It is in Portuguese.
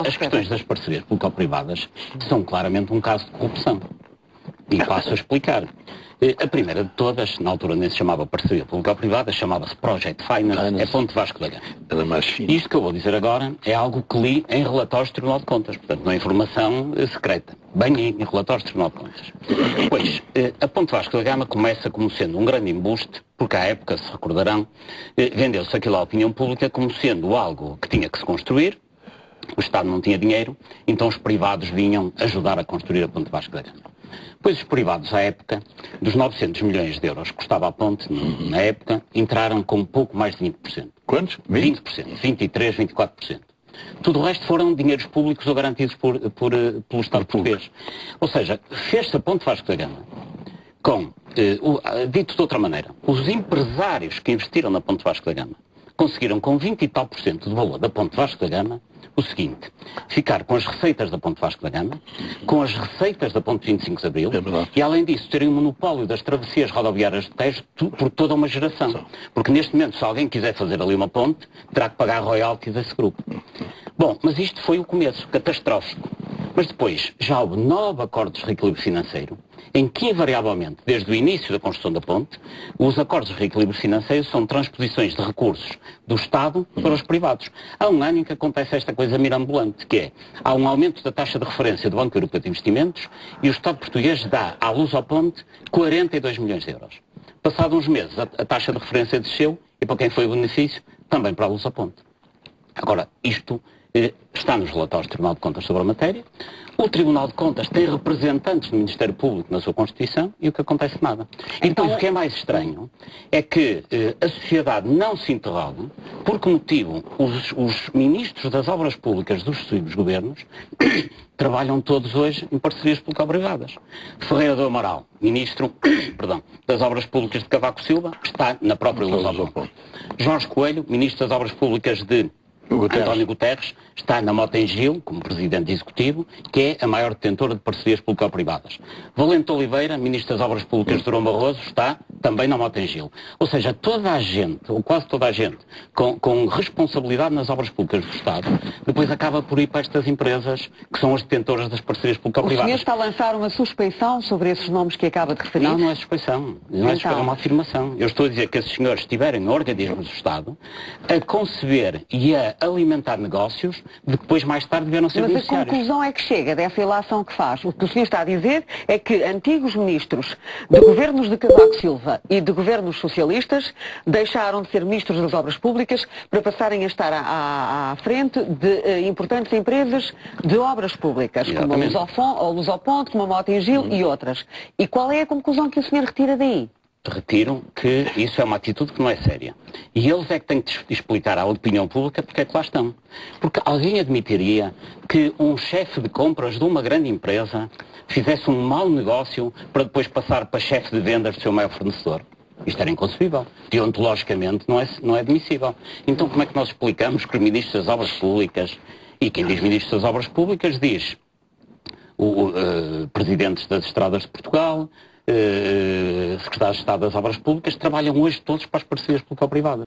as questões das parcerias público-privadas são claramente um caso de corrupção. E passo a explicar. A primeira de todas, na altura nem se chamava parceria público-privada, chamava-se Project Finance, é Ponte Vasco da Gama. Isto que eu vou dizer agora é algo que li em relatórios do Tribunal de Contas, portanto não é informação secreta, bem em relatórios do Tribunal de Contas. Pois, a Ponte Vasco da Gama começa como sendo um grande embuste, porque à época, se recordarão, vendeu-se aquilo à opinião pública como sendo algo que tinha que se construir, o Estado não tinha dinheiro, então os privados vinham ajudar a construir a Ponte Vasco da Gama. Pois os privados, à época, dos 900 milhões de euros que custava a ponte, na época, entraram com pouco mais de 20%. Quantos? 20%, 23%, 24%. Tudo o resto foram dinheiros públicos ou garantidos pelo Estado português. Ou seja, fez-se a Ponte Vasco da Gama com, dito de outra maneira, os empresários que investiram na Ponte Vasco da Gama conseguiram com 20 e tal por cento do valor da Ponte Vasco da Gama o seguinte: ficar com as receitas da Ponte Vasco da Gama, com as receitas da Ponte 25 de Abril e, além disso, terem o monopólio das travessias rodoviárias de Tejo por toda uma geração. Porque neste momento, se alguém quiser fazer ali uma ponte, terá que pagar royalties desse grupo. Bom, mas isto foi o começo, catastrófico. Mas depois já houve 9 acordos de reequilíbrio financeiro, em que invariavelmente, desde o início da construção da ponte, os acordos de reequilíbrio financeiro são transposições de recursos do Estado para os privados. Há um ano em que acontece esta coisa mirambulante, que é, há um aumento da taxa de referência do Banco Europeu de Investimentos e o Estado português dá à Luz ao Ponte 42 milhões de euros. Passados uns meses, a taxa de referência desceu e para quem foi o benefício? Também para a Luz ao Ponte. Agora, isto está nos relatórios do Tribunal de Contas sobre a matéria. O Tribunal de Contas tem representantes do Ministério Público na sua Constituição e o que acontece nada. Então, o que é mais estranho é que a sociedade não se interroga por que motivo os ministros das obras públicas dos sucessivos governos trabalham todos hoje em parcerias público-privadas. Ferreira do Amaral, ministro das obras públicas de Cavaco Silva, está na própria Luz ao Ponte. Jorge Coelho, ministro das obras públicas de António Guterres, está na Mota-Engil, como presidente executivo, que é a maior detentora de parcerias público-privadas. Valente Oliveira, ministro das Obras Públicas de Durão Barroso, está também na Mota-Engil. Ou seja, toda a gente, ou quase toda a gente, com responsabilidade nas obras públicas do Estado, depois acaba por ir para estas empresas que são as detentoras das parcerias público-privadas. O senhor está a lançar uma suspeição sobre esses nomes que acaba de referir? Não, não é suspeição. Não é suspeição, é uma afirmação. Eu estou a dizer que esses senhores estiverem em organismos do Estado a conceber e a alimentar negócios de que depois mais tarde vieram ser beneficiários. Mas a conclusão é que chega dessa ilação que faz. O que o senhor está a dizer é que antigos ministros de governos de Cavaco Silva e de governos socialistas deixaram de ser ministros das obras públicas para passarem a estar à frente de importantes empresas de obras públicas, Exatamente. Como a Luz ao Ponte, como a Mota-Engil e outras. E qual é a conclusão que o senhor retira daí? Retiro que isso é uma atitude que não é séria. E eles é que têm que explicar à opinião pública porque é que lá estão. Porque alguém admitiria que um chefe de compras de uma grande empresa fizesse um mau negócio para depois passar para chefe de vendas do seu maior fornecedor? Isto era inconcebível. Deontologicamente não é admissível. Então como é que nós explicamos que os ministros das obras públicas, e quem diz ministros das obras públicas diz presidentes das estradas de Portugal, secretários de Estado das Obras Públicas, trabalham hoje todos para as parcerias público-privadas.